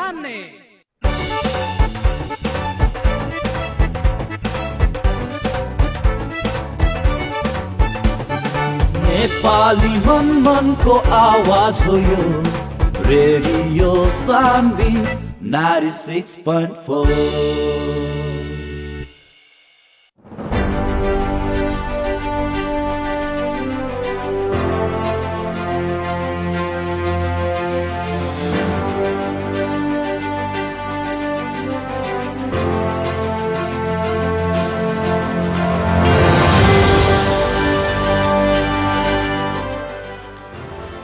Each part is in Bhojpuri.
सामने। नेपाली मन को आवाज हो यो रेडियो सान्वी 96.4।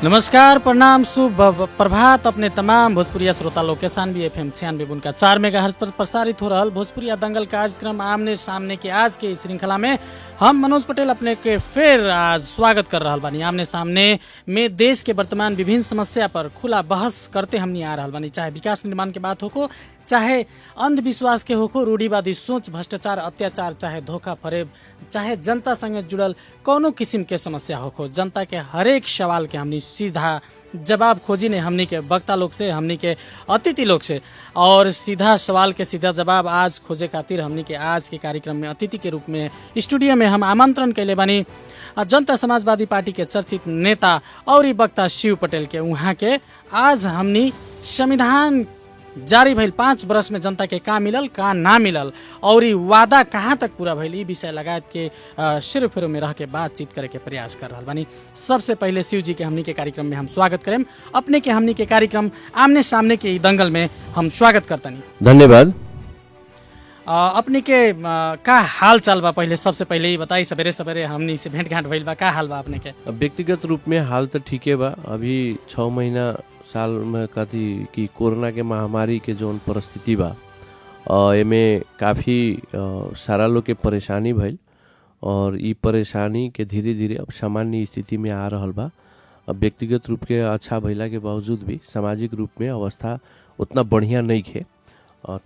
नमस्कार, प्रणाम, शुभ प्रभात अपने तमाम भोजपुरिया श्रोता लोग के सानवी FM 96.4 मेगाहर्ट्ज पर प्रसारित हो रहा भोजपुरिया दंगल कार्यक्रम आमने सामने के आज के इस श्रृंखला में हम मनोज पटेल अपने के फिर आज स्वागत कर रहा बानी। आमने सामने में देश के वर्तमान विभिन्न समस्या पर खुला बहस करते हमनी आ रहा बानी, चाहे विकास निर्माण के बात हो, चाहे अंधविश्वास के हो, रूढ़ीवादी सोच, भ्रष्टाचार, अत्याचार, चाहे धोखा फरेब, चाहे जनता संगे जुड़ल कौनो किस्म के समस्या हो, जनता के हरेक सवाल के हमनी सीधा जवाब खोजी ने हमनी के वक्ता लोग से, हमनी के अतिथि लोग से। और सीधा सवाल के सीधा जवाब आज खोजे खातिर हमनी के आज के कार्यक्रम में अतिथि के रूप में स्टूडियो में हम आमंत्रण कैले बानी जनता समाजवादी पार्टी के चर्चित नेता और वक्ता शिव पटेल के। उहाँ के आज हमनी संविधान जारी भइल 5 वर्ष में जनता के का मिलल का ना मिलल और वादा कहाँ तक पूरा भइल, ई विषय लगायत के सिर में रह के बातचीत करे के प्रयास कर रहा बानी। सबसे पहले शिव जी के हमनी के कार्यक्रम में हम स्वागत करें। अपने के हमनी के कार्यक्रम आमने सामने के दंगल में हम स्वागत करतनी। धन्यवाद। अपने के का हाल चाल बा? पहले सबसे पहले ही बताई, सवेरे सवेरे हमनी से भेंट घाट भइल बा, का हाल बा अपने के? व्यक्तिगत रूप में हाल तो ठीके बा। अभी 6 महीना साल में कथी कि कोरोना के महामारी के जौन परिस्थिति बा एमे काफ़ी सारा लोग के परेशानी भइल और ई परेशानी के धीरे धीरे अब सामान्य स्थिति में आ रहल बा। अब व्यक्तिगत रूप के अच्छा भइला के बावजूद भी सामाजिक रूप में अवस्था उतना बढ़िया नहीं खे,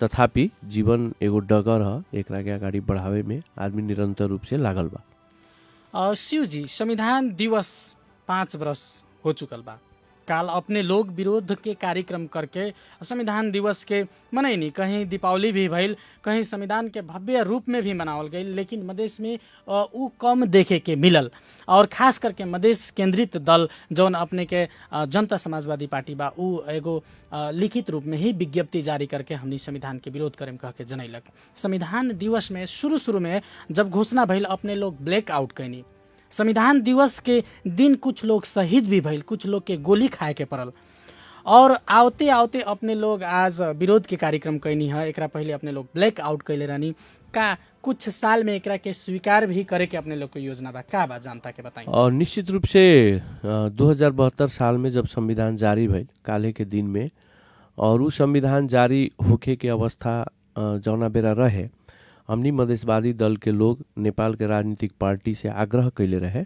तथापि जीवन एगो डगर है, एकरा के आगाड़ी बढ़ावे में आदमी निरंतर रूप से लागल बा। शिव जी, संविधान दिवस 5 वर्ष हो चुकल बा। काल अपने लोग विरोध के कार्यक्रम करके संविधान दिवस के मनैनी, कहीं दीपावली भी भइल, कहीं संविधान के भव्य रूप में भी मनावल गई, लेकिन मधेश में उ कम देखे के मिलल। और खास करके मधेश केंद्रित दल जौन अपने के जनता समाजवादी पार्टी बा, उ एगो लिखित रूप में ही विज्ञप्ति जारी करके हमनी संविधान के विरोध करें कह के जनैलक। संविधान दिवस में शुरू में जब घोषणा भइल अपने लोग ब्लैक आउट कैनी। संविधान दिवस के दिन कुछ लोग शहीद भी भइल, कुछ लोग के गोली खाए के पड़ल और आते आते अपने लोग आज विरोध के कार्यक्रम कैनी है। एकरा पहले अपने लोग ब्लैक आउट कैले रहनी का कुछ साल में एकरा के स्वीकार भी करे के अपने लोग को योजना बा, का बा जनता के बताई? और निश्चित रूप से 2072 साल में जब संविधान जारी भइल काले के दिन में, और उ संविधान जारी होखे के अवस्था जौना बेरा रहे, हमनी मधेशवादी दल के लोग नेपाल के राजनीतिक पार्टी से आग्रह कैले रहे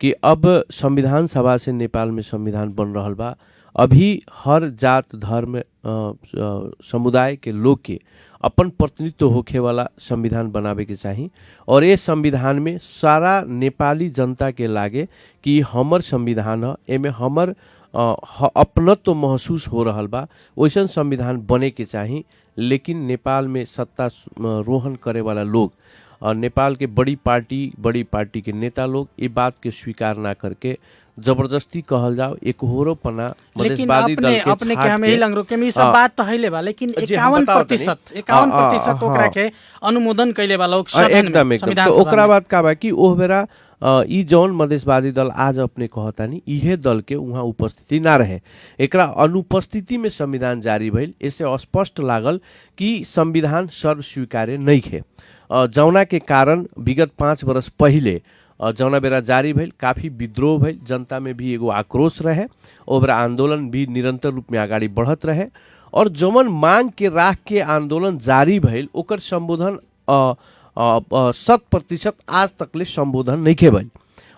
कि अब संविधान सभा से नेपाल में संविधान बन रहल बा, अभी हर जात धर्म समुदाय के लोग के अपन प्रतिनिधित्व होखे वाला संविधान बनावे के चाही और ये संविधान में सारा नेपाली जनता के लागे कि हमर संविधान है, एमे हमर अपनत्व महसूस हो रहल बा, वैसन संविधान बने के चाही। लेकिन नेपाल में सत्ता रोहन करे वाला लोग और नेपाल के बड़ी पार्टी के नेता लोग ये बात के स्वीकार ना करके जबरदस्ती कहल जाओ एक होरोपना मधेशवादी दल के अपने के हमें लंग रोके में सब बात तो हइले बा, लेकिन 51% ओकरा के अनुमोदन कैले बा लोग सदन में संविधान सभा। ओकरा बात का बा कि ओह बेरा ई जौन मधेशवादी दल आज अपने कहतानी इहे दल के वहाँ उपस्थिति ना रहे, एकरा अनुपस्थिति में संविधान जारी भइल। इससे स्पष्ट लागल कि संविधान सर्व स्वीकार्य नहीं खे, जौना के कारण विगत 5 वर्ष पहले जौना बेरा जारी भइल काफ़ी विद्रोह भइल, जनता में भी एगो आक्रोश रहे, ओ बेरा आंदोलन भी निरंतर रूप में आगाड़ी बढ़त रहे और जौन मांग के राख के आंदोलन जारी भइल ओकर संबोधन 100% आज तकले संबोधन नहीं के भइल।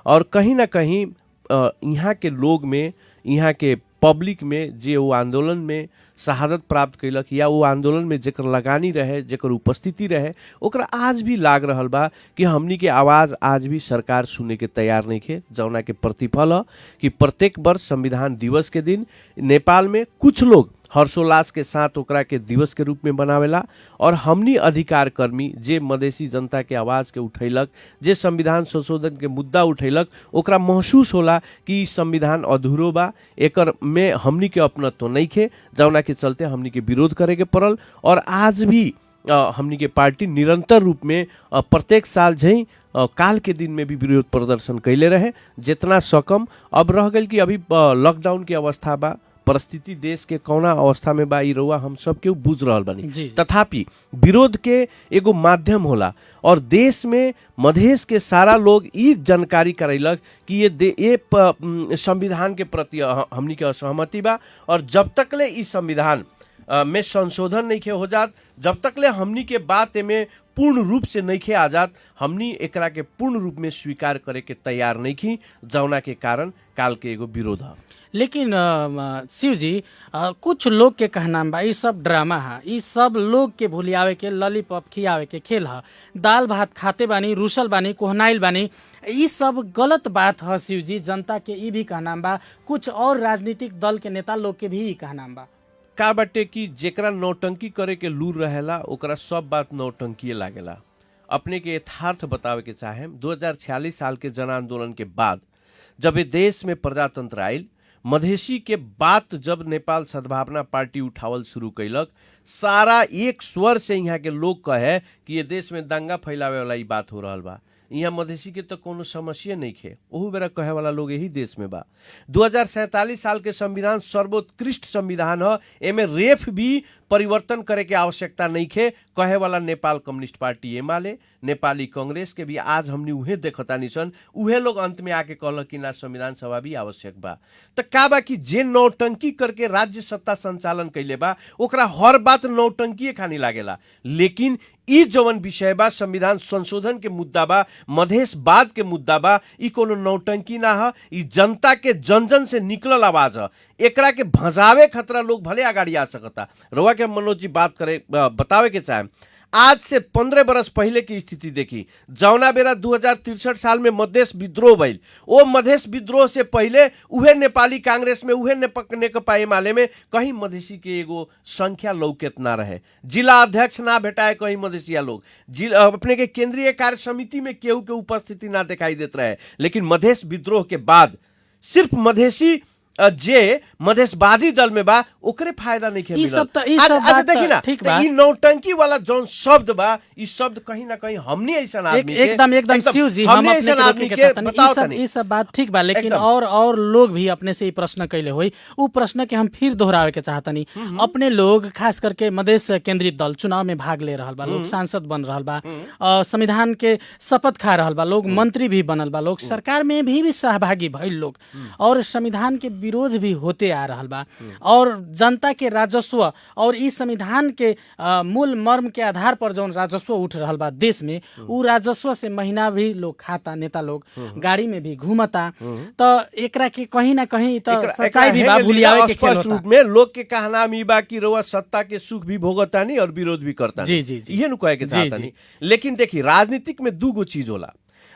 और कहीं ना कहीं यहाँ के लोग में, यहाँ के पब्लिक में जे वो आंदोलन में शहादत प्राप्त कैलक या वो आंदोलन में जेकर लगानी रहे, जेकर उपस्थिति रहे, ओकरा आज भी लाग रहल बा कि हमनी के आवाज़ आज भी सरकार सुने के तैयार नहीं खे। जौना के प्रतिफल है कि प्रत्येक वर्ष संविधान दिवस के दिन नेपाल में कुछ लोग हर्षोल्लास के साथ ओकरा के दिवस के रूप में मनावेला। और हमनी अधिकार कर्मी जे मधेसी जनता के आवाज के उठैलक, जे संविधान संशोधन के मुद्दा उठैलक, ओकरा महसूस होला कि ई संविधान अधूरो बा, एकर में हमनी के अपनत्व नइखे, जौना के चलते हमनी के विरोध करे के पड़ल। और आज भी हमनी के पार्टी निरंतर रूप में प्रत्येक साल झै काल के दिन में भी विरोध प्रदर्शन कैले रहे, जितना सकम। अब रह गई कि अभी लॉकडाउन की अवस्था बा, परिस्थिति देश के कौना अवस्था में बा, ई रउआ हम सब केहू बुझ रहल बानी। तथापि विरोध के एगो माध्यम होला और देश में मधेश के सारा लोग ई जानकारी करैलक कि ये संविधान के प्रति हमनी के असहमति बा। और जब तक ले ई संविधान में संशोधन नहीं हो जात, जब तक ले हमनी के बात में पूर्ण रूप से नहीं आ जात, हमनी एकरा के पूर्ण रूप में स्वीकार करे के तैयार नहीं की, जौना के कारण काल के एगो विरोध है। लेकिन शिव जी, कुछ लोग के कहना बा ई सब ड्रामा है, ई सब लोग के भूलियावे के, लॉलीपॉप खियावे के खेल है। दाल भात खाते बानी, रूसल बानी, कोहनाइल बानी, ई सब गलत बात है शिव जी। जनता के ई भी कहना बा, कुछ और राजनीतिक दल के नेता लोग के भी ई कहना बा का बाटे कि जेकरा नौटंकी करे के लूर रहेला ओकरा सब बात नौटंकी लागेला। अपने के यथार्थ बतावे के चाहे 2046 साल के जन आंदोलन के बाद जब ये देश में प्रजातंत्र आयल, मधेसी के बात जब नेपाल सद्भावना पार्टी उठावल शुरू कैलक, सारा एक स्वर से यहाँ के लोग कहे कि ये देश में दंगा फैलावे वाला ई बात हो रहा बा, यहाँ मधेसी के तो कोनो समस्या नहीं खे। ओहू बेरा कहे वाला लोग यही देश में बा। 2047 साल के संविधान सर्वोत्कृष्ट संविधान है, एमे रेफ भी परिवर्तन करे के आवश्यकता नहीं खे कहे वाला नेपाल कम्युनिस्ट पार्टी एमाले, नेपाली कांग्रेस के भी आज हमनी उहे देखतानी सन। उहे लोग अंत में आके कहलक कि ना संविधान सभा भी आवश्यक बा। तो का बा कि जे नौटंकी करके राज्य सत्ता संचालन कैले बा ओकरा हर बात नौटंकी खानी लागेला। लेकिन ई जवन विषय बा, संविधान संशोधन के मुद्दा बा, मधेशवाद के मुद्दा बा, ई कोनो नौटंकी ना है, ई जनता के जन जन से निकलल आवाज है। एकरा के भजावे खतरा लोग भले आगाड़ी आ सकता। रउआ के मनोज जी बात करे बतावे के चाहे, आज से 15 बरस पहले की स्थिति देखी, जौना बेरा 2063 साल में मधेश विद्रोह भइल, ओ मधेश विद्रोह से पहले उहे नेपाली कांग्रेस में, उहे नेकपा एमाले में कहीं मधेसी के एगो संख्या लौकेत ना रहे, जिला अध्यक्ष ना भेटाए कहीं मधेसिया लोग, अपने के केंद्रीय कार्य समिति में केहू के उपस्थिति ना दिखाई देत रहे। लेकिन मधेश विद्रोह के बाद सिर्फ मधेसी जे मधेशवादी दल में बा ओकरे फायदा नहीं खे मिलल। आज देखी ना, ई नौटंकी वाला जौन शब्द बा, ई शब्द कहीं ना कहीं हमनी ऐसा आदमी के एकदम शिव जी, हम अपने के रोके के चाहतनी। ई सब बात ठीक बा, लेकिन और लोग भी अपने से ई प्रश्न कैले होई, उ प्रश्न के हम फिर दोहरावे के चाहतनी। अपने लोग खास करके मधेश केंद्रित दल चुनाव में भाग ले रहल बा, लोग सांसद बन रहल बा, संविधान के शपथ खा रहल बा, लोग मंत्री भी बनल बा, लोग सरकार में भी सहभागी भइल लोग, और संविधान के विरोध भी होते आ रहा बा। और जनता के राजस्व और इस संविधान के मूल मर्म के आधार पर जो राजस्व उठ रहा बा देश में, उ राजस्व से महीना भी लोग खाता, नेता लोग गाड़ी में भी घूमता। तो एकरा के कहीं ना कहीं तो सच्चाई भी बा, भूलियावे के खेल होता। में लोग के कहना मी बा कि रउआ सत्ता के सुख भी भोगतानी और विरोध भी करतानी। जी ये नु कहे के चाहतानी। लेकिन देखी, राजनीतिक में दूगो चीज होला।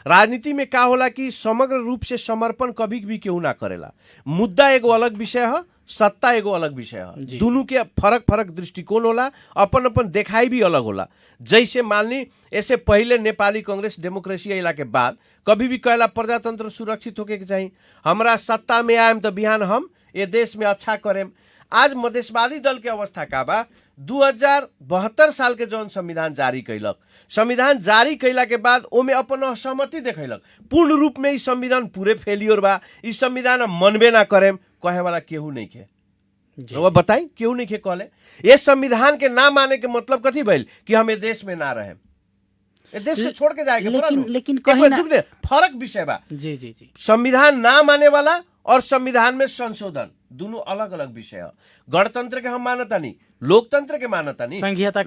राजनीति में का होला कि समग्र रूप से समर्पण कभी भी केहू ना करेला। मुद्दा एगो अलग विषय है, सत्ता एगो अलग विषय है। दोनों के फरक फरक दृष्टिकोण होला, अपन अपन देखाई भी अलग होला। जैसे मान ली, ऐसे पहले नेपाली कांग्रेस डेमोक्रेसी अला के बाद कभी भी कहला प्रजातंत्र सुरक्षित होके के चाहिए, हमरा सत्ता में आएम तो बिहान हम ये देश में अच्छा करेम। आज मधेशवादी दल के अवस्था का बा, 2072 साल के जौन संविधान जारी कैलक, संविधान जारी कैला के बाद ओमे अपन असहमति देखैलक, पूर्ण रूप में इस संविधान पूरे फेलियर बा, इस संविधान मनबे ना करेम कहे वाला केहू नहीं खे। वो बताई केहू नहीं खे कहले। ये संविधान के ना माने के मतलब कथी भइल कि हम ये देश में ना रहे, ये देश को छोड़ के जाएगा। लेकिन कहीं ना फर्क विषय बा। जी संविधान ना माने वाला और संविधान में संशोधन दोनों अलग अलग विषय है। गणतंत्र के हम मानता नहीं, लोकतंत्र के मानता नहीं, संघीयता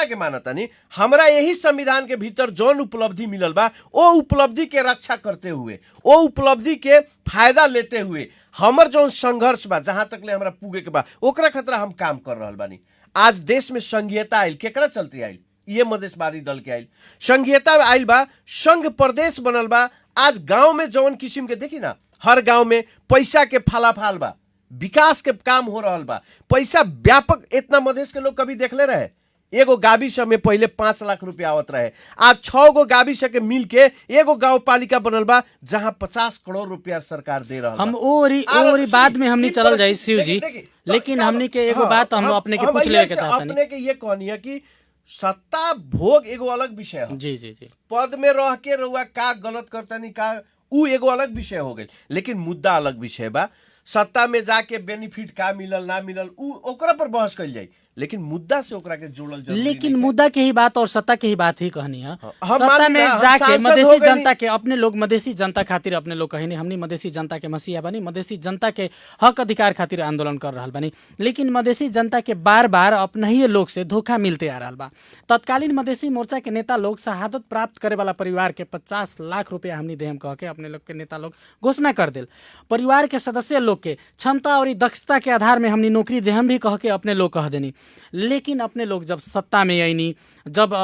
के मानता नहीं। हमरा यही संविधान के भीतर जौन उपलब्धि मिलल बा, ओ उपलब्धि के रक्षा करते हुए, ओ उपलब्धि के फायदा लेते हुए हमर जौन संघर्ष बा, जहां तक ले हमरा पुगे के बा, ओकरा खतरा हम काम कर रहल बानी। आज देश में संघीयता आयल, केकरा चलते आयल? ये मधेशवादी दल के आयल। संघीयता आयल बा, संघ प्रदेश बनल बा। आज गांव में जौन किस्म के देखी ना, हर गांव में पैसा के फालाफाल बा, विकास के काम हो रहल बा, पैसा व्यापक इतना मधेश के लोग कभी देखले रहे? एगो गाविस में पहले 5 लाख रुपया आवत रहे, आज 6 गो गाविस के मिल के एगो गांव पालिका बनल बा जहां 50 करोड़ रुपया सरकार दे रहल बा। हम ओरी बाद में हमनी चलल जाई शिव जी, लेकिन हमनी के एगो बात हम अपने के पूछ लेवे के चाहतनी। अपने के ये कहनी है कि सत्ता भोग एगो अलग विषय है। जी जी जी, पद में रह के रहुआ का गलत करतनी का उ एगो अलग विषय हो गई, लेकिन मुद्दा अलग विषय बा। सत्ता में जाके बेनिफिट का मिलल ना मिलल उ ओकरा पर बहस कइल जाई, लेकिन मुद्दा से ओकरा के जोड़ल जरूरी लेकिन नहीं। मुद्दा के ही बात और सत्ता के ही बात ही कहनी है। हम सत्ता मानी में ना, हम जाके सांसद हो मधेसी गए जनता के अपने लोग मधेसी जनता खातिर अपने लोग कहीं हमनी मधेसी जनता के मसीहा बनी, मधेसी जनता के हक अधिकार खातिर आंदोलन कर रहा बनी, लेकिन मधेसी जनता के बार बार अपने ही लोग से धोखा मिलते आ रहा बा। तत्कालीन मधेसी मोर्चा के नेता लोग शहादत प्राप्त करे वाला परिवार के 50 लाख रुपया हमनी देहम कह के अपने लोग के नेता लोग घोषणा कर दिल। परिवार के सदस्य लोग के क्षमता और दक्षता के आधार में हमनी नौकरी देहम भी कह के अपने लोग कह देनी, लेकिन अपने लोग जब सत्ता में आईनी, जब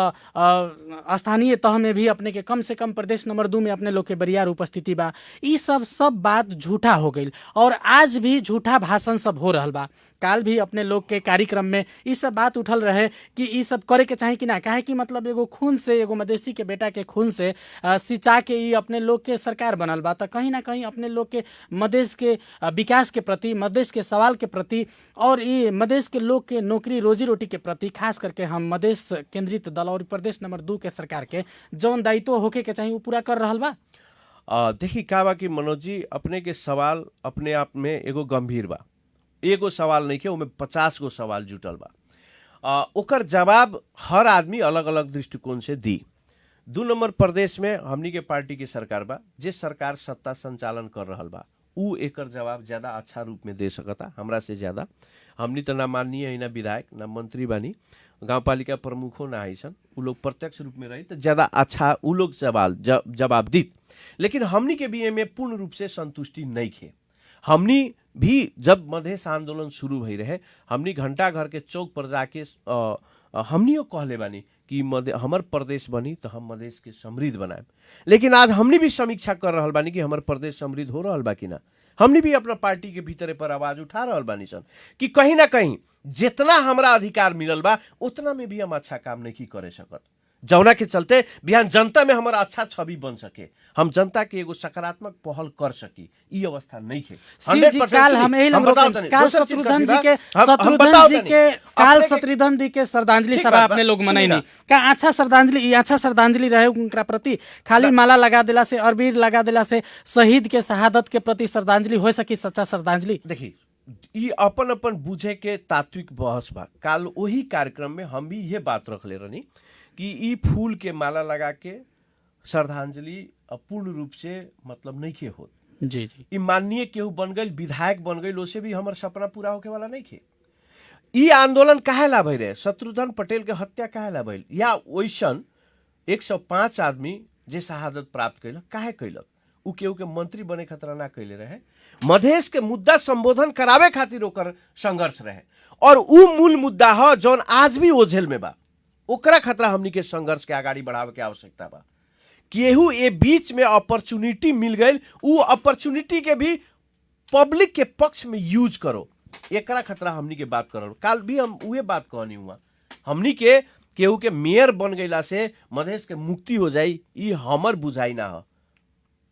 स्थानीय तह में भी अपने के कम से कम प्रदेश नंबर 2 में अपने लोग के बरियार उपस्थिति बा, ई सब बात झूठा हो गई और आज भी झूठा भाषण सब हो रहल बा। काल भी अपने लोग के कार्यक्रम में ई सब बात उठल रहे कि ई सब करे के चाही कि ना, काहे कि मतलब एगो खून से, एगो मधेसी के बेटा के खून से सिंचा के ई अपने लोग के सरकार बनल बा, तो कहीं ना कहीं अपने लोग के मधेश के विकास के प्रति, मधेश के सवाल के प्रति और ई मधेश के लोग के नौकरी रोजी रोटी के प्रति, खास करके हम मधेश केंद्रित दल और प्रदेश नंबर 2 के सरकार के जौन दायित्व होके के चाही वो पूरा कर रहल बा। देखी का बा कि मनोज जी, अपने के सवाल अपने आप में एगो गंभीर बा। एगो सवाल नहीं के, उमें 50 गो सवाल जुटल बा। ओकर जवाब हर आदमी अलग अलग दृष्टिकोण से दी। 2 नंबर प्रदेश में हमनी के पार्टी के सरकार बा, जे सरकार सत्ता संचालन कर रहल बा, उ एकर जवाब ज्यादा अच्छा रूप में दे सकता हमरा से ज्यादा। हमनी तो ना माननीय है, ना विधायक, ना मंत्री बानी, गांव पालिका प्रमुखों ना आइसन, उ लोग प्रत्यक्ष रूप में रही तो ज्यादा अच्छा उ लोग जवाब दी। लेकिन हमनी के भी एमे पूर्ण रूप से संतुष्टि नहीं खे। हमनी भी जब मधेश आंदोलन शुरू भई रहे, हमनी घंटा घर के चौक पर जाके हमनियो कहले बानी कि हमर प्रदेश बनी तो हम मधेश के समृद्ध बनाएब। लेकिन आज हमनी भी समीक्षा कर रहल बानी कि हमर प्रदेश समृद्ध हो रहल बा कि ना। हमनी भी अपना पार्टी के भीतरे पर आवाज उठा रहल बानी सन कि कहीं ना कहीं जितना हमरा अधिकार मिलल बा उतना में भी हम अच्छा काम नहीं करे सकत, जौना के चलते बिहान जनता में हमारा अच्छा छवि बन सके, हम जनता के एगो सकारात्मक पहल कर सकी, ई अवस्था नहीं है। शत्रुघ्न जी के श्रद्धांजलि सभा अपने लोग मनैनी का अच्छा श्रद्धांजलि रहे उनका प्रति? खाली माला लगा दिला से, अरबीर लगा दिला से शहीद के शहादत के प्रति श्रद्धांजलि हो सकी सच्चा श्रद्धांजलि? देखिए, ई अपन अपन बुझे के तात्विक बहस बा। काल वही कार्यक्रम में हम भी ये बात रख ले रहनी कि ई फूल के माला लगा के श्रद्धांजलि पूर्ण रूप से मतलब नहीं के हो। जी जी, ई माननीय केहू बन गई, विधायक बन गई, उसे भी हमार सपना पूरा होके वाला नहीं खे। ई आंदोलन काहे ला भई रहे? शत्रुघ्न पटेल के हत्या काहे ला भइल? या वैसन 105 आदमी जे शहादत प्राप्त कैलक काहे कैलक? उ केहू के मंत्री बने खतरा ना कैले रहे, मधेश के मुद्दा संबोधन करावे खातिर ओकर संघर्ष रहे, और उ मूल मुद्दा ह जौन आज भी ओझेल में बा। ओकरा खतरा हमनी के संघर्ष के आगाड़ी बढ़ावे के आवश्यकता बा। केहू ए बीच में अपॉर्चुनिटी मिल गई, उ अपॉर्चुनिटी के भी पब्लिक के पक्ष में यूज करो, एकरा खतरा हमनी के बात करो। काल भी हम उहे बात कहनी हुआ, हमनी के केहू के मेयर बन गईला से मधेश के मुक्ति हो जाई, ई हमर बुझाई ना ह,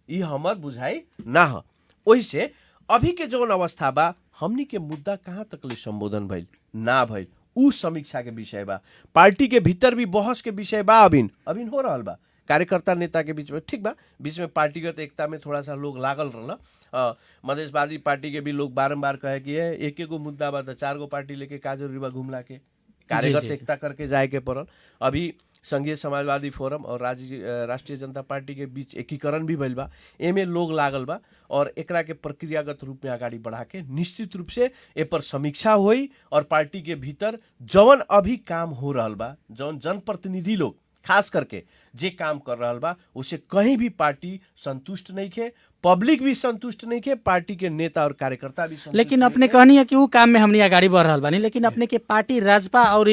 ई हमर बुझाई ना ह। ओही से अभी के जौन अवस्था बा, हमनी के मुद्दा कहाँ तक ले संबोधन भइल ना भइल उ समीक्षा के विषय बा। पार्टी के भीतर भी बहस के विषय बा, अभी हो रहल बा कार्यकर्ता नेता के बीच में। ठीक बा, बीच में पार्टीगत एकता में थोड़ा सा लोग लागल रहला। मधेशवादी पार्टी के भी लोग बारंबार कहे कि एक एगो मुद्दा बा तो 4 गो पार्टी लेके का जरूरी बा घुमला के, कार्यगत एकता करके जाए के पड़ल। अभी संघीय समाजवादी फोरम और राष्ट्रीय जनता पार्टी के बीच एकीकरण भी भइल बा, एमे लोग लागल बा, और एकरा के प्रक्रियागत रूप में आगाड़ी बढ़ा के निश्चित रूप से ए पर समीक्षा होई, और पार्टी के भीतर जवन अभी काम हो रहल बा, जौन जनप्रतिनिधि लोग खास करके जे काम कर रहल बा उसे कहीं भी पार्टी संतुष्ट नहीं खे, पब्लिक भी संतुष्ट नहीं खे, पार्टी के नेता और कार्यकर्ता भी संतुष्ट लेकिन नहीं अपने खे। कहनी है कि वो काम में हमनी आगाड़ी बढ़ रहा बानी, लेकिन अपने के पार्टी राजपा और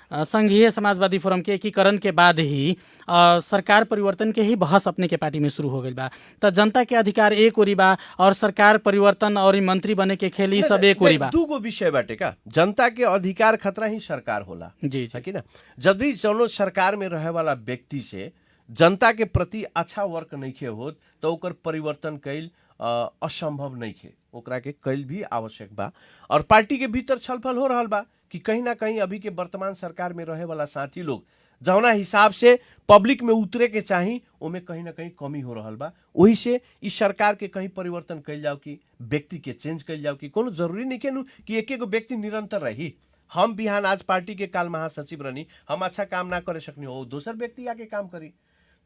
संघीय समाजवादी फोरम के एकीकरण के बाद ही सरकार परिवर्तन के ही बहस अपने के पार्टी में शुरू हो गई बा। तो जनता के अधिकार एक ओरी बा और सरकार परिवर्तन और मंत्री बने के खेल ई सब एक ओरी बा। दूगो विषय बाटे का, जनता के अधिकार खतरा ही सरकार होला, जी है जी कि ना। जब भी जौनो सरकार में रहे वाला व्यक्ति से जनता के प्रति अच्छा वर्क नइखे होत तो ओकर परिवर्तन कैल असंभव नइखे, ओकरा के कैल भी आवश्यक बा। और पार्टी के भीतर छलफल हो रहल बा कि कहीं ना कहीं अभी के वर्तमान सरकार में रहे वाला साथी लोग जौना हिसाब से पब्लिक में उतरे के चाही ओमे कहीं ना कहीं कमी हो रहल बा। वही से इस सरकार के कहीं परिवर्तन कैल जाओ कि व्यक्ति के चेंज कैल जाओ कि कोनो जरूरी नहीं के कि एक व्यक्ति निरंतर रही। हम बिहान आज पार्टी के काल महासचिव रहनी, हम अच्छा काम ना करे सकनी हो, दोसर व्यक्ति आके काम करी।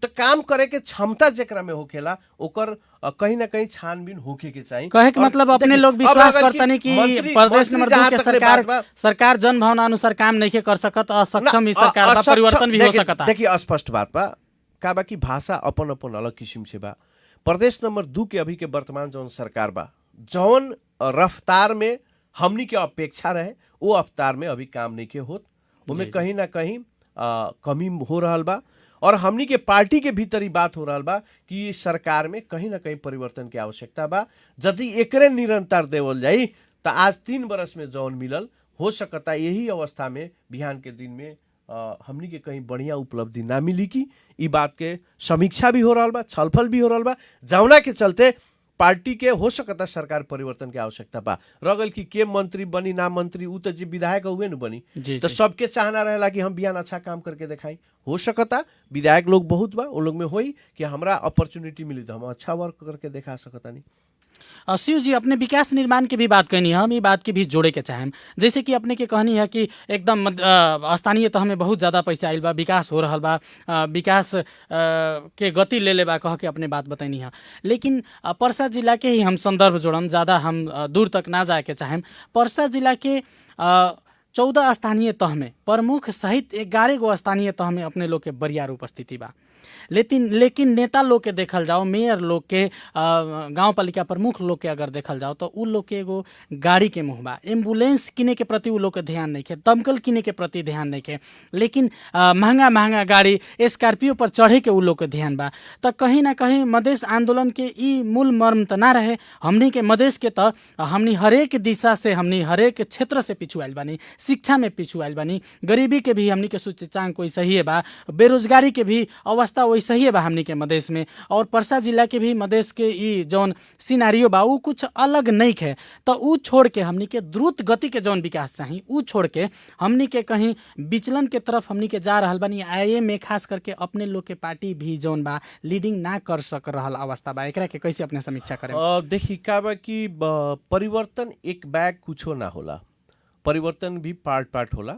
तो काम करे के क्षमता जेकरा में होखेला ओकर कहीं ना कहीं छानबीन होखे के चाहिए। कहे के मतलब अपने लोग विश्वास करतनी कि प्रदेश नंबर 2 के सरकार जन भावना अनुसार काम नहीं कर सकत, असक्षम ही सरकार बा, परिवर्तन भी हो सकता। देखिए स्पष्ट बात बा का बा कि भाषा अपन अपन अलग किस्म से बा। प्रदेश नंबर 2 के अभी के वर्तमान जौन सरकार बा जौन रफ्तार में हमनी के अपेक्षा रहे वो रफ्तार में अभी काम नहीं के होत, उनमें कहीं ना कहीं कमी हो रहल बा। और हमनी के पार्टी के भीतर ही बात हो रहा बा कि सरकार में कहीं ना कहीं परिवर्तन की आवश्यकता बा। यदि एकरे निरंतर देवल जाई तो आज 3 बरस में जौन मिलल हो सकता यही अवस्था में बिहान के दिन में हमनी के कहीं बढ़िया उपलब्धि ना मिली की ई बात के समीक्षा भी हो रहा बा, छलफल भी हो रहा बा, जौना के चलते पार्टी के हो सकता सरकार परिवर्तन की आवश्यकता बा। रगल की मंत्री बनी ना मंत्री उ तो जी विधायक हुए न बनी तो सबके चाहना रहेला कि हम बिहान अच्छा काम करके दिखाई। हो सकता विधायक लोग बहुत बा, उन लोग में होई कि हमरा अपॉर्चुनिटी मिली तो हम अच्छा वर्क करके दिखा सकता नहीं। शिव जी अपने विकास निर्माण की भी बात कहनी है, हम ये बात की भी जोड़े के चाहें। जैसे कि अपने के कहनी है कि एकदम स्थानीय तह में बहुत ज़्यादा पैसा आइल बा, विकास हो रहा बा, विकास के गति ले ले बा कह के अपने बात बतानी है। लेकिन पर्सा जिला के ही हम संदर्भ जोड़म, ज़्यादा हम दूर तक ना जाए के चाहें। पर्सा जिला के 14 स्थानीय तह में प्रमुख सहित 11 गो स्थानीय तह में अपने लोग के बरियार उपस्थिति बा। लेकिन नेता लोग के देखल जाओ, मेयर लोग के, गांव पालिका प्रमुख लोग के अगर देखल जाओ तो उ लोग के एगो गाड़ी के मुँह बा, एम्बुलेंस किने के प्रति उ लोग के ध्यान नहीं खे, दमकल किने के प्रति ध्यान नहीं खे, लेकिन महंगा महंगा गाड़ी स्कॉर्पियो पर चढ़े के उ लोग के ध्यान बा। तो कहीं ना कहीं मधेश आंदोलन के ई मूल मर्म तो ना रहे। हमनी के मधेश के तो हमनी हरेक दिशा से, हमनी हरेक क्षेत्र से पिछू आइल बानी, शिक्षा में पिछू आइल बानी, गरीबी के भी हमनी के सूचकांक कोई सही है बा, बेरोजगारी के भी अवस्था वही सही है बा हमनी के मधेश में। और पर्सा जिला के भी मधेश के ई जौन सिनारियो बा उ कुछ अलग नहीं है। तो उ छोड़ के हमनी के द्रुत गति के जौन विकास चाहिए उ छोड़ के हमनी के कहीं विचलन के तरफ हमनी के जा रहल बानी। आए में खास करके अपने लोग के पार्टी भी जौन बा लीडिंग ना कर सक रहल अवस्था बा, एकरा के कैसे अपने समीक्षा करें? देखी का बा कि परिवर्तन एक बैग कुछो ना होला, परिवर्तन भी पार्ट होला।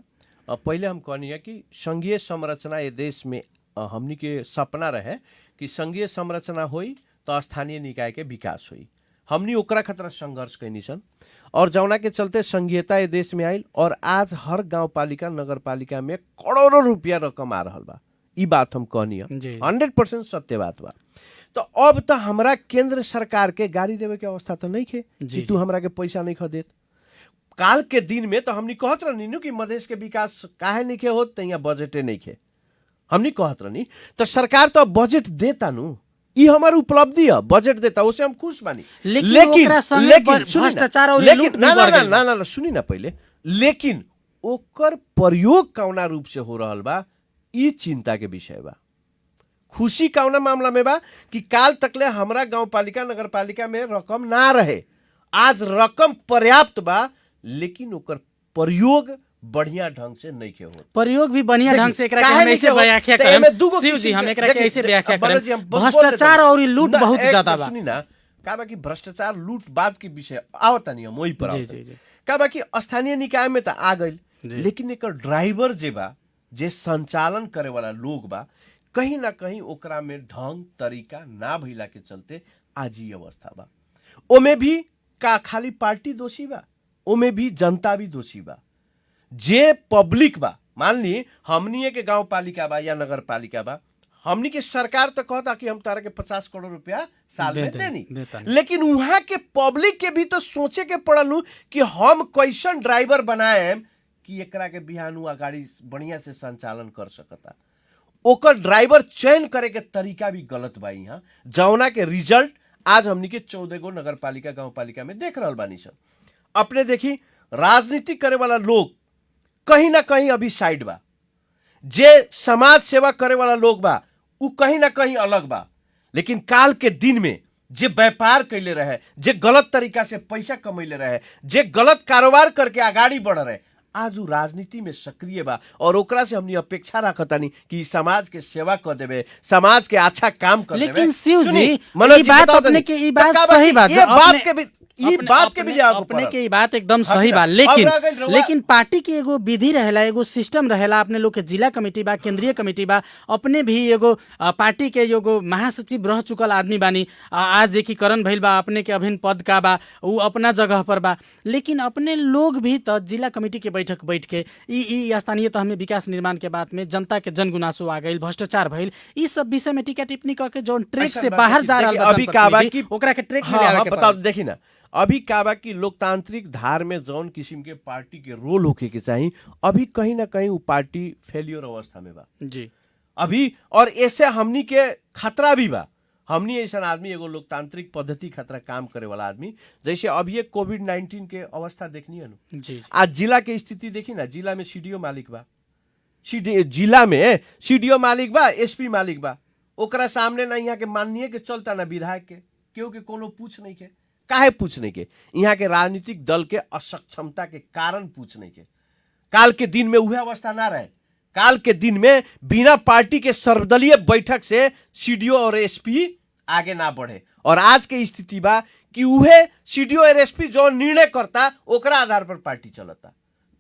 पहले हम कहनी है कि संघीय संरचना ये देश में हमनी के सपना रहे कि संघीय संरचना होई तो स्थानीय निकाय के विकास होई। हमनी ओकरा खतरा संघर्ष कैनी सन और जौना के चलते संघीयता ये देश में आयल और आज हर गांव पालिका नगर पालिका में करोड़ों रुपया रकम आ रहा बा। ई बात हम कहनी है 100% सत्य बात बा। तो अब तो हमरा केंद्र सरकार के गाड़ी देवे के अवस्था तो नहीं खे कि तू हमरा के पैसा नहीं खदेत। काल के दिन में तो हमनी कहत रहनी कि मधेश के विकास काहे नहीं खे होत, यहाँ बजटे नहीं खे, हमनी कहत रहनी। तो सरकार तो बजट देता नु, ये हमारी उपलब्धि है, बजट देता, उससे हम खुश बानी। लेकिन भ्रष्टाचार और लूट ना सुनी ना पहले, लेकिन ओकर प्रयोग कौना रूप से हो रहल बा ई चिंता के विषय बा। खुशी कौना मामला में बा कि काल तकले हमरा गांव पालिका नगर पालिका में रकम ना रहे, आज रकम पर्याप्त बा, लेकिन ओकर प्रयोग बढ़िया ढंग से नहीं के हो। प्रयोग भी बढ़िया ढंग से एकरा के हम ऐसे व्याख्या करें शिव जी, हम एकरा के ऐसे व्याख्या करें भ्रष्टाचार और लूट बहुत ज्यादा बा। सुनी ना का बा कि भ्रष्टाचार लूट बात के विषय आवता नहीं, हम वही पर का बा कि स्थानीय निकाय में तो आ गई, लेकिन एकर ड्राइवर जे बा, जे संचालन करे वाला लोग बा, कहीं ना कहीं ओकरा में ढंग तरीका ना भइला के चलते आज ही अवस्था बा। ओमे भी का खाली पार्टी दोषी बा, ओमे भी जनता भी दोषी बा। जे पब्लिक बा मान ली हमनी के गांव पालिका बा या नगर पालिका बा, हमनी के सरकार तो कहता कि हम तारा के 50 करोड़ रुपया साल में देनी, लेकिन वहां के पब्लिक के भी तो सोचे के पड़ल कि हम कैसन ड्राइवर बनाए कि एकरा के बिहानुआ गाड़ी बढ़िया से संचालन कर सकता। ओकर ड्राइवर चयन करे के तरीका भी गलत बा यहाँ, जौना के रिजल्ट आज हमनी के 14 गो नगर पालिका गांव पालिका में देख रहल बानी सब। अपने देखी राजनीति करे वाला लोग कहीं ना कहीं अभी साइड बा, जे समाज सेवा करे वाला लोग बा उ कहीं ना कहीं अलग बा, लेकिन काल के दिन में जे व्यापार कैले रहे, जे गलत तरीका से पैसा कमैले रहे, जे गलत कारोबार करके आगाड़ी बढ़ रहे, आज उ राजनीति में सक्रिय बा और ओकरा से हमनी अपेक्षा रखतानी कि समाज के सेवा कर देवे, समाज के अच्छा काम कर देवे। लेकिन शिव जी ई बात अपने के ई बात सही बात, ये बात के भी ई बात के भी जवाब अपने के ई बात एकदम सही बा, लेकिन पार्टी के एगो विधि रहेला, एगो सिस्टम रहेला। अपने लोग के जिला कमेटी बा, केंद्रीय कमेटी बा, अपने भी एगो पार्टी के एगो महासचिव रह चुकल आदमी बानी, आज एकीकरण भइल बा, अपने के अभिन्न पद का बा उ अपना जगह पर बा, लेकिन अपने लोग भी तो जिला कमेटी के बैठक बैठ के ई स्थानीय तह में विकास निर्माण के बात में जनता के जनगुनासो आ गइल, भ्रष्टाचार भइल, ई सब विषय में टीका टिप्पणी करके जो ट्रैक से बाहर जा रहल अभी का बा कि ओकरा के ट्रैक में आवे के बताओ। देखी ना अभी का बा कि लोकतांत्रिक धार में जौन किस्म के पार्टी के रोल होके के चाहिए, अभी कहीं ना कहीं वो पार्टी फेलियर अवस्था में बा जी अभी। और ऐसे हमनी के खतरा भी बा, हमनी ऐसा आदमी एगो लोकतांत्रिक पद्धति खतरा काम करे वाला आदमी, जैसे अभी एक कोविड-19 के अवस्था देखनी है ना जी। आज जिला के स्थिति देखी ना, जिला में सीडीओ मालिक बा, जिला में सीडीओ मालिक बा, एसपी मालिक बा, ओकरा सामने ना यहाँ के माननीय के चलता ना विधायक के, क्योंकि कोनो पूछ नहीं के, काहे पूछ नहीं के, यहाँ के राजनीतिक दल के असक्षमता के कारण पूछ नहीं के। काल के दिन में वह अवस्था ना रहे, काल के दिन में बिना पार्टी के सर्वदलीय बैठक से सीडीओ और एसपी आगे ना बढ़े, और आज के स्थिति बा कि वह सीडीओ और एसपी जो निर्णय करता ओकरा आधार पर पार्टी चलता।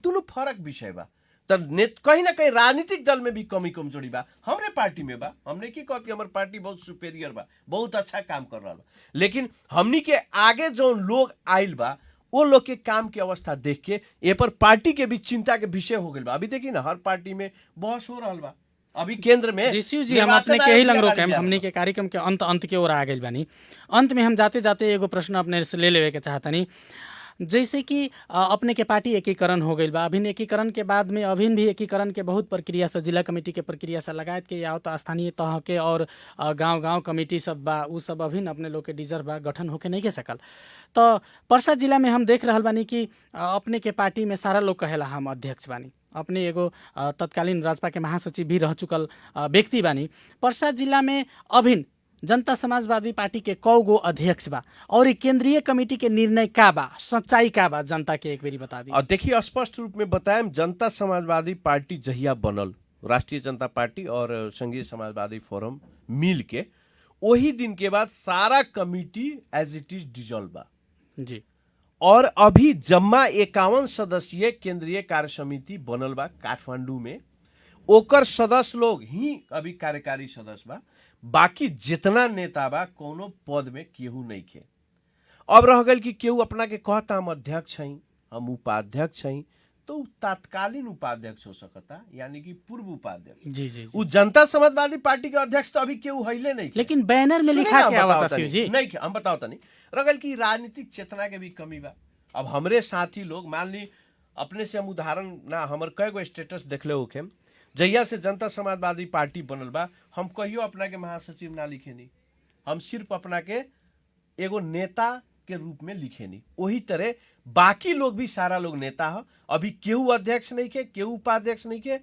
दोनों फर्क विषय बा, तो कहीं ना कहीं राजनीतिक दल में भी कमी कमजोरी बा, हमरे पार्टी में बा। हमने की कहती हमारे पार्टी बहुत सुपेरियर बा, बहुत अच्छा काम कर रहा बा, लेकिन हमनी के आगे जो लोग आइल बा वो लोग के काम की अवस्था देख के ये पर पार्टी के भी चिंता के विषय हो गइल बा। अभी देखी ना हर पार्टी में बहस हो रहा बा, अभी केंद्र में जी हम अपने के ही लंग रोके हमनी के कार्यक्रम के अंत के ओर आ गइल बानी। अंत में हम जाते जाते एगो प्रश्न अपने से ले लेवे के चाहतनी, जैसे कि अपने के पार्टी एकीकरण हो गई बा, अभिन एकीकरण के बाद में अभिन भी एकीकरण के बहुत प्रक्रिया से, जिला कमेटी के प्रक्रिया से लगायत के या तो स्थानीय तह के और गांव कमेटी सब बा, उ सब अभिन अपने लोग के डिजर्व बा गठन होके नहीं के सकल। तो पर्सा जिला में हम देख रहल बानी कि अपने के पार्टी में सारा लोग कहेला हम अध्यक्ष बानी, अपने एगो तत्कालीन राजपा के महासचिव भी रह चुकल व्यक्ति बानी। पर्सा जिला में अभिन जनता समाजवादी पार्टी के कौगो अध्यक्ष बा और केंद्रीय कमेटी के निर्णय का बा, सच्चाई का बा, जनता के एक बेरी बता दी। और देखिए स्पष्ट रूप में बताएं, जनता समाजवादी पार्टी जहिया बनल, राष्ट्रीय जनता पार्टी और संघीय समाजवादी फोरम मिल के वही दिन के बाद सारा committee as it is dissolve बा जी, और अभी जम्मा 51 सदस्यीय केंद्रीय कार्य समिति बनल बा काठमांडू में। ओकर सदस्य लोग ही अभी कार्यकारी सदस्य बा, बाकी जितना नेता बा कोनो पद में केहू नहीं के। अब रह गल कि केहू अपना के कहता हम अध्यक्ष हई, हम उपाध्यक्ष हई, तो तत्कालीन उपाध्यक्ष हो सकता, यानी कि पूर्व उपाध्यक्ष। जी जी, उ जनता समाजवादी पार्टी के अध्यक्ष तो अभी केहू हईले नहीं, लेकिन बैनर में लिखा के आवता जी नहीं के, हम बताओ तनी रह गल कि राजनीतिक चेतना के भी कमी बा। अब हमरे साथी लोग मान ली, अपने से हम उदाहरण ना, हमर कई गो स्टेटस देखले होखे, जहिया से जनता समाजवादी पार्टी बनल बा हम कहियो अपना के महासचिव ना लिखेनी, हम सिर्फ अपना के एगो नेता के रूप में लिखेनी। वही तरह बाकी लोग भी सारा लोग नेता हो, अभी केहू अध्यक्ष नहीं के, केहू उपाध्यक्ष नहीं के।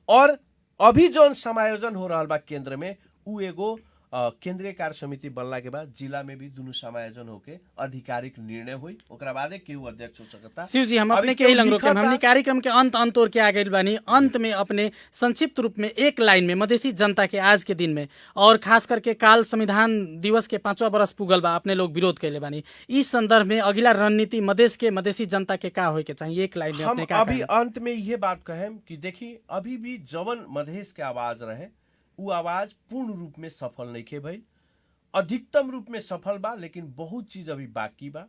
और अभी जो समायोजन हो रहा बा केंद्र में, उ एगो केंद्रीय कार्य समिति बनला के बाद जिला में भी दोनों समायोजन होके आधिकारिक निर्णय हुई, ओकरा बाद केहू अध्यक्ष हो सकता। शिव जी हम अपने के ही लंग रोके हमने कार्यक्रम के अंत और के आ गइल बानी। अंत में अपने संक्षिप्त रूप में एक लाइन में मधेसी जनता के आज के दिन में, और खास करके काल संविधान दिवस के 5वां बरस पुगल बा, अपने लोग विरोध कैले बानी, इस संदर्भ में अगला रणनीति मधेश के मधेसी जनता के का होय के चाहिए, एक लाइन में अपने का अभी अंत में ये बात कहें कि देखिए अभी भी जवन मधेश के आवाज रहे वो आवाज पूर्ण रूप में सफल नहीं खे भाई, अधिकतम रूप में सफल बा, लेकिन बहुत चीज अभी बाकी बा।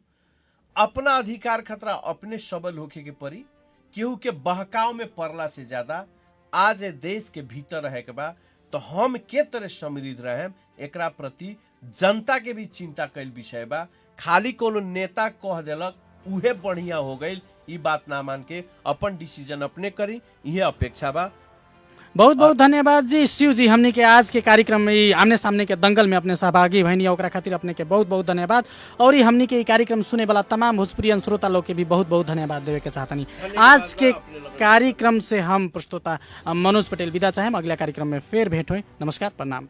अपना अधिकार खतरा अपने सबल होके के परी, केहू के बहकाव में पड़ला से ज्यादा आज ए देश के भीतर रहे के बा तो हम के तरह समृद्ध रहे एकरा प्रति जनता के भी चिंता कैल विषय बा। खाली कोनो नेता कह देलक उहे बढ़िया हो गई, ई बात ना मान के अपन डिसीजन अपने करी, यह अपेक्षा बा। बहुत बहुत धन्यवाद जी शिव जी, हमने के आज के कार्यक्रम में ई आमने सामने के दंगल में अपने सहभागी भइनी, ओकरा खातिर अपने के बहुत बहुत धन्यवाद। और ये हमने के ई कार्यक्रम सुने वाला तमाम भोजपुरियन श्रोता लोग के भी बहुत बहुत धन्यवाद देवे के चाहतनी। आज के कार्यक्रम से हम प्रस्तुता मनोज पटेल विदा चाहेम, अगला कार्यक्रम में फिर भेंट होई। नमस्कार, प्रणाम।